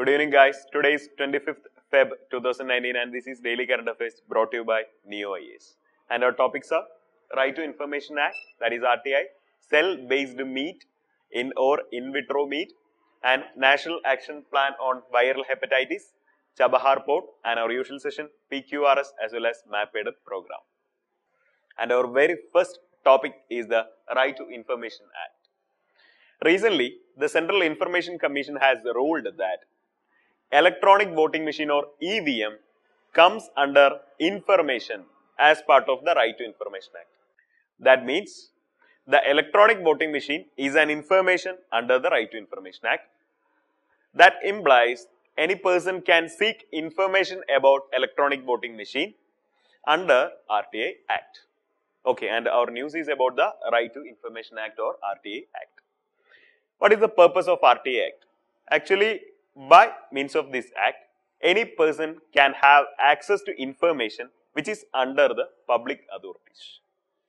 Good evening guys, today is 25th Feb 2019 and this is Daily Current Affairs brought to you by Neo IAS. And our topics are Right to Information Act, that is RTI, cell-based meat or in vitro meat, and National Action Plan on Viral Hepatitis, Chabahar port, and our usual session PQRS as well as MAP-aided program. And our very first topic is the Right to Information Act. Recently, the Central Information Commission has ruled that electronic voting machine or EVM comes under information as part of the Right to Information Act. That means the electronic voting machine is an information under the Right to Information Act. That implies any person can seek information about electronic voting machine under RTI Act. Okay, and our news is about the Right to Information Act or RTI Act. What is the purpose of RTI Act? Actually, by means of this act, any person can have access to information which is under the public authorities.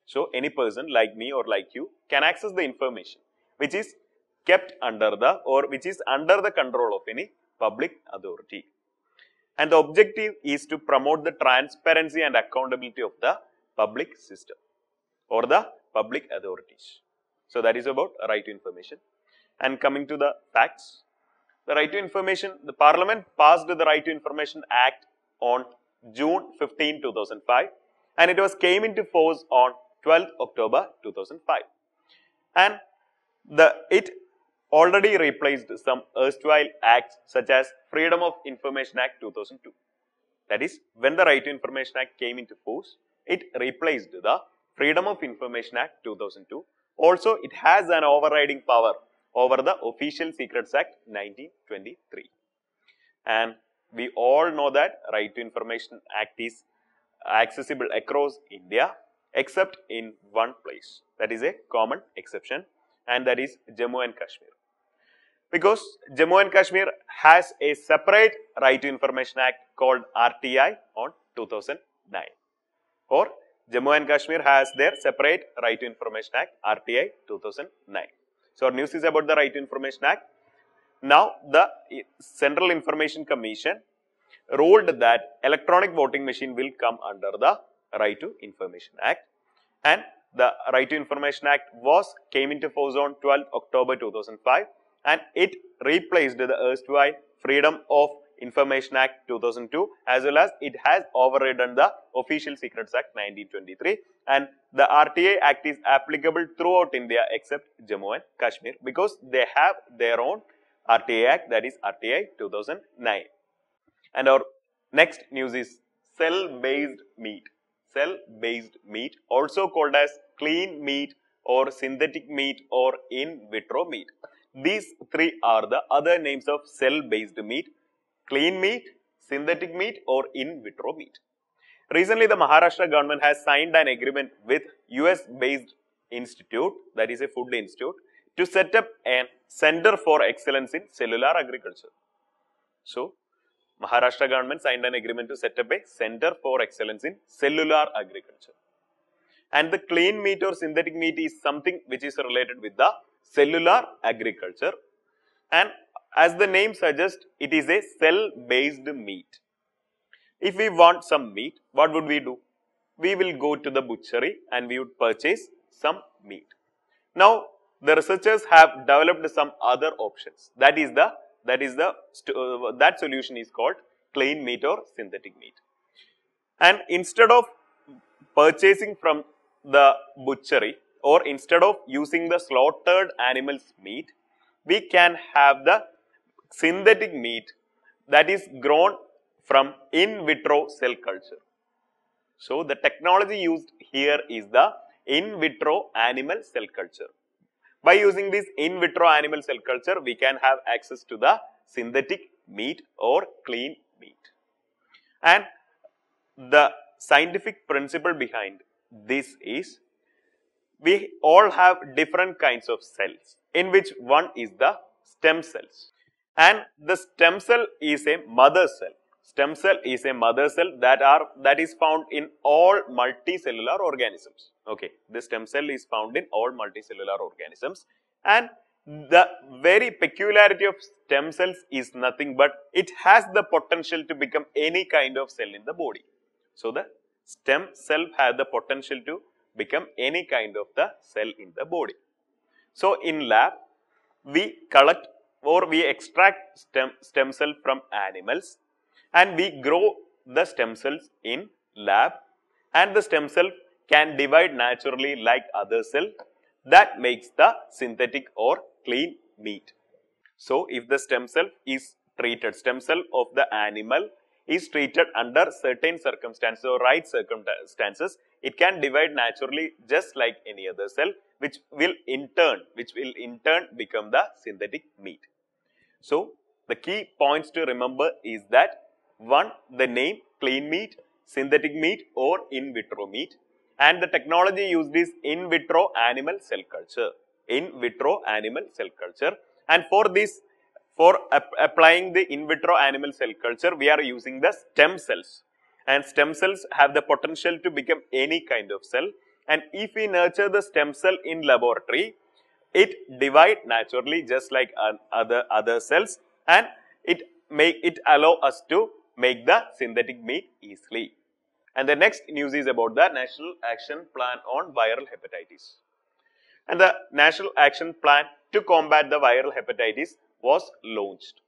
So, any person like me or like you can access the information which is kept under the or which is under the control of any public authority. And the objective is to promote the transparency and accountability of the public system or the public authorities. So, that is about right to information. And coming to the facts. The Right to Information, the Parliament passed the Right to Information Act on June 15, 2005 and it was came into force on 12th October 2005. And it already replaced some erstwhile acts such as Freedom of Information Act 2002. That is, when the Right to Information Act came into force, it replaced the Freedom of Information Act 2002. Also, it has an overriding power over the Official Secrets Act 1923. And we all know that Right to Information Act is accessible across India except in one place. That is a common exception and that is Jammu and Kashmir. Because Jammu and Kashmir has a separate Right to Information Act called RTI on 2009. Or Jammu and Kashmir has their separate Right to Information Act RTI 2009. So, our news is about the Right to Information Act. Now, the Central Information Commission ruled that electronic voting machine will come under the Right to Information Act. And the Right to Information Act came into force on 12th October 2005 and it replaced the erstwhile Freedom of Information Act 2002 as well as it has overridden the Official Secrets Act 1923 and the RTI Act is applicable throughout India except Jammu and Kashmir because they have their own RTI Act, that is RTI 2009. And our next news is cell-based meat. Cell-based meat, also called as clean meat or synthetic meat or in vitro meat. These three are the other names of cell-based meat: clean meat, synthetic meat or in vitro meat. Recently, the Maharashtra government has signed an agreement with US-based institute, that is a food institute, to set up a center for excellence in cellular agriculture. So, Maharashtra government signed an agreement to set up a center for excellence in cellular agriculture. And the clean meat or synthetic meat is something which is related with the cellular agriculture. And as the name suggests, it is a cell-based meat. If we want some meat, what would we do? We will go to the butchery and we would purchase some meat. Now, the researchers have developed some other options. That solution is called clean meat or synthetic meat. And instead of purchasing from the butchery or instead of using the slaughtered animal's meat, we can have the synthetic meat that is grown from in vitro cell culture. So, the technology used here is the in vitro animal cell culture. By using this in vitro animal cell culture, we can have access to the synthetic meat or clean meat. And the scientific principle behind this is we all have different kinds of cells in which one is the stem cells. And the stem cell is a mother cell. Stem cell is a mother cell that is found in all multicellular organisms. Okay, the stem cell is found in all multicellular organisms and The very peculiarity of stem cells is nothing but it has the potential to become any kind of cell in the body. So, the stem cell has the potential to become any kind of the cell in the body. So, in lab, we collect or we extract stem cell from animals and we grow the stem cells in lab, and the stem cell can divide naturally like other cell. That makes the synthetic or clean meat. So, if the stem cell is treated, stem cell of the animal is treated under certain circumstances or right circumstances, it can divide naturally just like any other cell, which will in turn become the synthetic meat. So, the key points to remember is that one, the name clean meat, synthetic meat or in vitro meat, and the technology used is in vitro animal cell culture. In vitro animal cell culture, and for this, for applying the in vitro animal cell culture, we are using the stem cells, and stem cells have the potential to become any kind of cell, and if we nurture the stem cell in laboratory, it divide naturally just like other cells, and it allow us to make the synthetic meat easily. And the next news is about the National Action Plan on Viral Hepatitis. And the National Action Plan to combat the viral hepatitis was launched.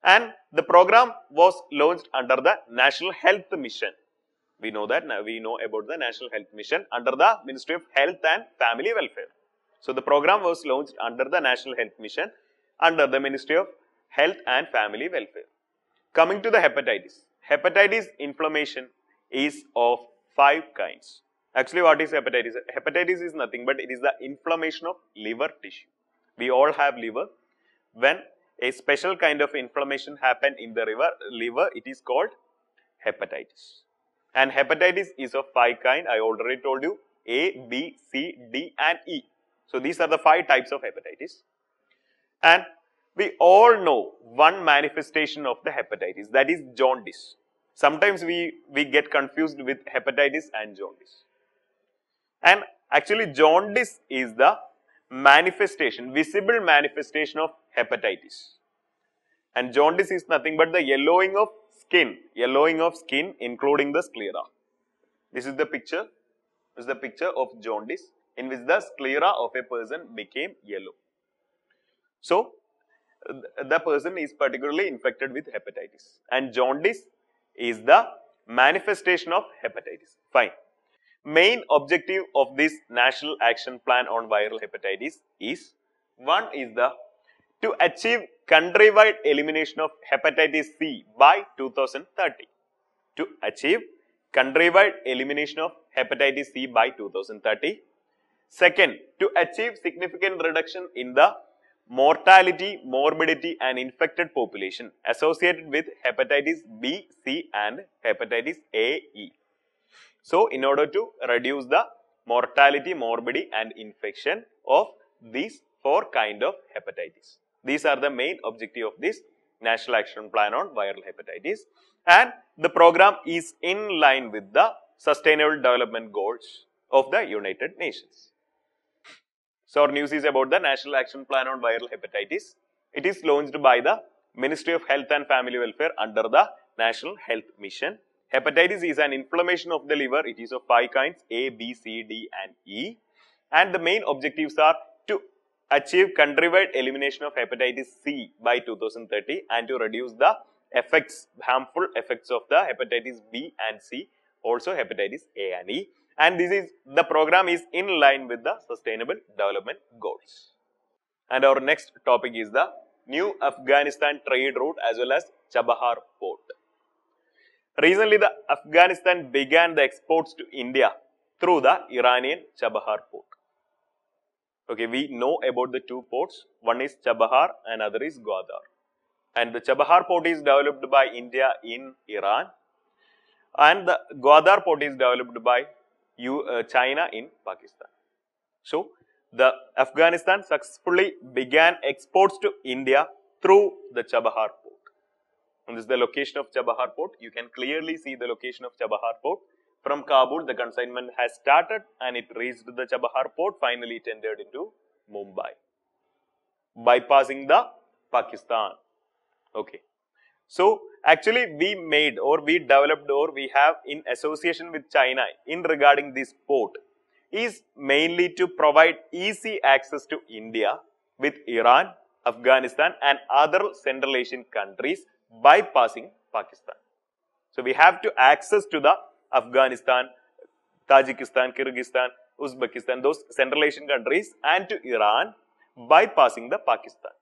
And the program was launched under the National Health Mission. We know about the National Health Mission under the Ministry of Health and Family Welfare. So, the program was launched under the National Health Mission under the Ministry of Health and Family Welfare. Coming to the hepatitis. Hepatitis inflammation is of 5 kinds. Actually, what is hepatitis? Hepatitis is nothing but it is the inflammation of liver tissue. We all have liver. When a special kind of inflammation happen in the liver, it is called hepatitis. And hepatitis is of 5 kinds. I already told you A, B, C, D and E. So, these are the 5 types of hepatitis. And we all know one manifestation of the hepatitis, that is jaundice. Sometimes we get confused with hepatitis and jaundice. And actually jaundice is the manifestation, visible manifestation of hepatitis. And jaundice is nothing but the yellowing of skin including the sclera. This is the picture of jaundice in which the sclera of a person became yellow. So, the person is particularly infected with hepatitis, and jaundice is the manifestation of hepatitis. Fine. Main objective of this National Action Plan on Viral Hepatitis is, one is to achieve countrywide elimination of hepatitis C by 2030. To achieve countrywide elimination of hepatitis C by 2030. Second, to achieve significant reduction in the mortality, morbidity and infected population associated with hepatitis B, C and hepatitis A, E. So, in order to reduce the mortality, morbidity and infection of these 4 kinds of hepatitis. These are the main objective of this National Action Plan on Viral Hepatitis, and the program is in line with the Sustainable Development Goals of the United Nations. So, our news is about the National Action Plan on Viral Hepatitis. It is launched by the Ministry of Health and Family Welfare under the National Health Mission. Hepatitis is an inflammation of the liver. It is of 5 kinds A, B, C, D and E. And the main objectives are to achieve countrywide elimination of hepatitis C by 2030 and to reduce the harmful effects of the hepatitis B and C, also hepatitis A and E. And the program is in line with the Sustainable Development Goals. And our next topic is the new Afghanistan trade route as well as Chabahar port. Recently, the Afghanistan began the exports to India through the Iranian Chabahar port. Okay, we know about the 2 ports. One is Chabahar and other is Gwadar. And the Chabahar port is developed by India in Iran, and the Gwadar port is developed by China in Pakistan. So, the Afghanistan successfully began exports to India through the Chabahar port. And this is the location of Chabahar port. You can clearly see the location of Chabahar port. From Kabul, the consignment has started and it reached the Chabahar port. Finally, it entered into Mumbai. bypassing the Pakistan. Okay. So actually we made or we developed or we have in association with China in regarding this port is mainly to provide easy access to India with Iran, Afghanistan and other Central Asian countries bypassing Pakistan. So we have to access to the Afghanistan, Tajikistan, Kyrgyzstan, Uzbekistan, those Central Asian countries and to Iran bypassing the Pakistan.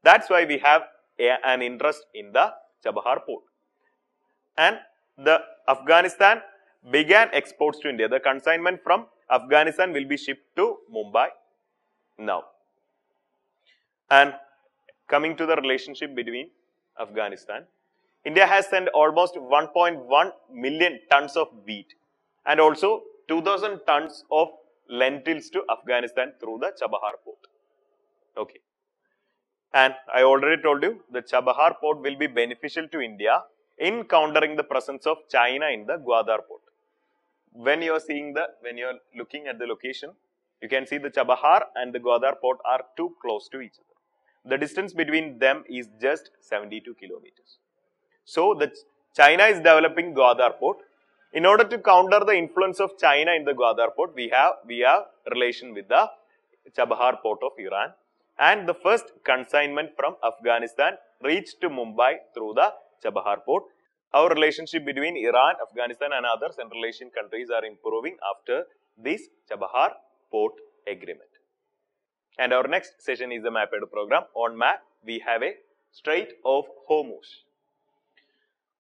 That's why we have an interest in the Chabahar port. And the Afghanistan began exports to India. The consignment from Afghanistan will be shipped to Mumbai now. And coming to the relationship between Afghanistan, India has sent almost 1.1 million tons of wheat and also 2000 tons of lentils to Afghanistan through the Chabahar port. Okay. And I already told you the Chabahar port will be beneficial to India in countering the presence of China in the Gwadar port. When you are looking at the location, you can see the Chabahar and the Gwadar port are too close to each other. The distance between them is just 72 kilometers. So China is developing Gwadar port. In order to counter the influence of China in the Gwadar port, we have relation with the Chabahar port of Iran. And the first consignment from Afghanistan reached to Mumbai through the Chabahar port. Our relationship between Iran, Afghanistan and other Central Asian countries are improving after this Chabahar port agreement. And our next session is the map program. On map, we have a Strait of Hormuz.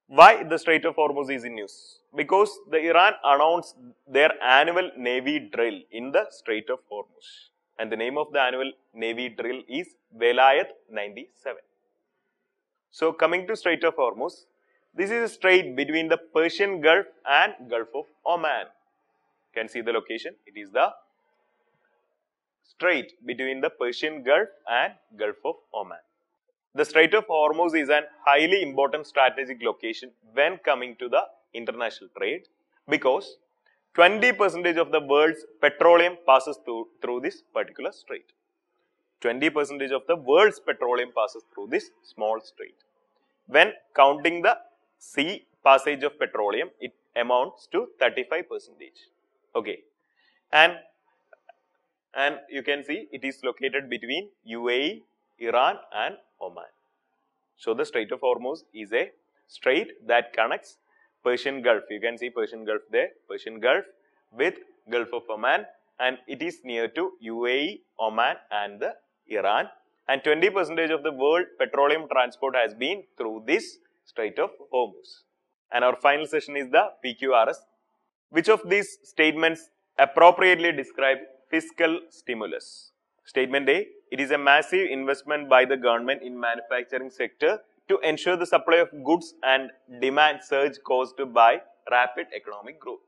Why the Strait of Hormuz is in news? Because the Iran announced their annual Navy drill in the Strait of Hormuz. And the name of the annual Navy drill is Velayat 97. So coming to Strait of Hormuz, this is a strait between the Persian Gulf and Gulf of Oman. You can see the location. It is the strait between the Persian Gulf and Gulf of Oman. The Strait of Hormuz is an highly important strategic location when coming to the international trade because 20% of the world's petroleum passes through this particular strait. 20% of the world's petroleum passes through this small strait. When counting the sea passage of petroleum, it amounts to 35%. Okay. And you can see it is located between UAE, Iran and Oman. So the Strait of Hormuz is a strait that connects Persian Gulf. You can see Persian Gulf there, Persian Gulf with Gulf of Oman, and it is near to UAE, Oman and the Iran. And 20% of the world petroleum transport has been through this Strait of Hormuz. And our final session is the PQRS. Which of these statements appropriately describe fiscal stimulus? Statement A, it is a massive investment by the government in manufacturing sector to ensure the supply of goods and demand surge caused by rapid economic growth.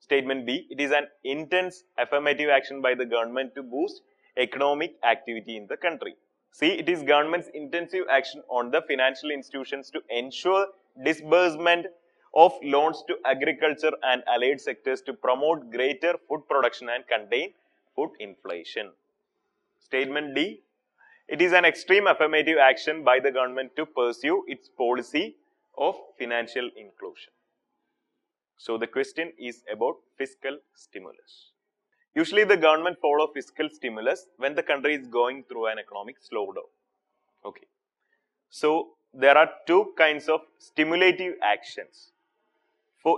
Statement B, it is an intense affirmative action by the government to boost economic activity in the country. C, it is government's intensive action on the financial institutions to ensure disbursement of loans to agriculture and allied sectors to promote greater food production and contain food inflation. Statement D, it is an extreme affirmative action by the government to pursue its policy of financial inclusion. So the question is about fiscal stimulus. Usually the government follows fiscal stimulus when the country is going through an economic slowdown. Okay. So there are two kinds of stimulative actions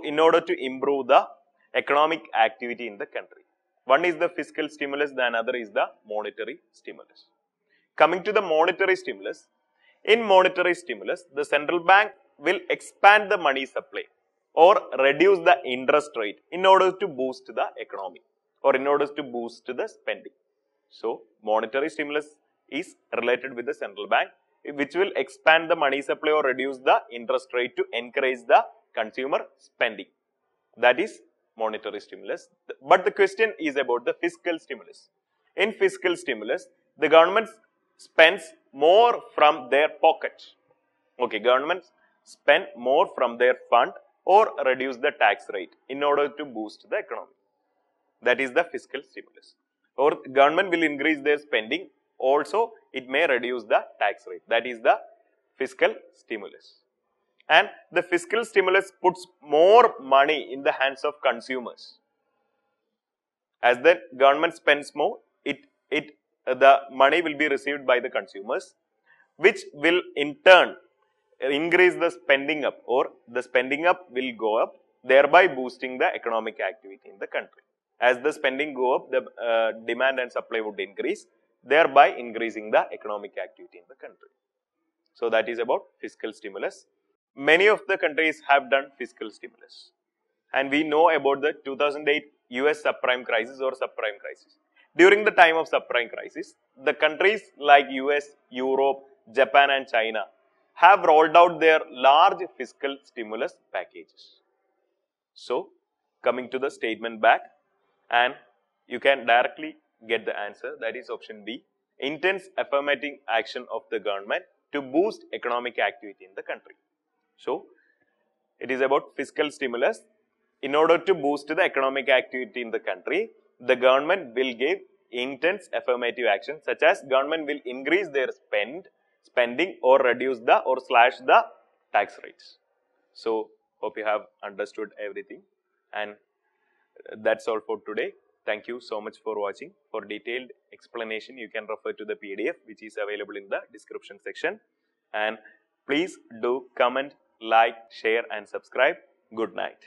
in order to improve the economic activity in the country. One is the fiscal stimulus, the another is the monetary stimulus. Coming to the monetary stimulus, in monetary stimulus, the central bank will expand the money supply or reduce the interest rate in order to boost the economy or in order to boost the spending. So, monetary stimulus is related with the central bank, which will expand the money supply or reduce the interest rate to encourage the consumer spending. That is monetary stimulus. But the question is about the fiscal stimulus. In fiscal stimulus, the government spends more from their pocket. Okay, governments spend more from their fund or reduce the tax rate in order to boost the economy. That is the fiscal stimulus. Or government will increase their spending Also, it may reduce the tax rate. That is the fiscal stimulus. And the fiscal stimulus puts more money in the hands of consumers. As the government spends more, the money will be received by the consumers, which will in turn increase the spending up, or the spending up will go up, thereby boosting the economic activity in the country. As the spending go up, the demand and supply would increase, thereby increasing the economic activity in the country. So that is about fiscal stimulus. Many of the countries have done fiscal stimulus, and we know about the 2008 US subprime crisis or subprime crisis. During the time of subprime crisis, the countries like US, Europe, Japan and China have rolled out their large fiscal stimulus packages. So, coming to the statement back, and you can directly get the answer, that is option B, intense affirmative action of the government to boost economic activity in the country. So, it is about fiscal stimulus. In order to boost the economic activity in the country, the government will give intense affirmative action, such as government will increase their spending or reduce the or slash the tax rates. So, hope you have understood everything, and that's all for today. Thank you so much for watching. For detailed explanation, you can refer to the PDF which is available in the description section, and please do comment, like, share and subscribe. Good night.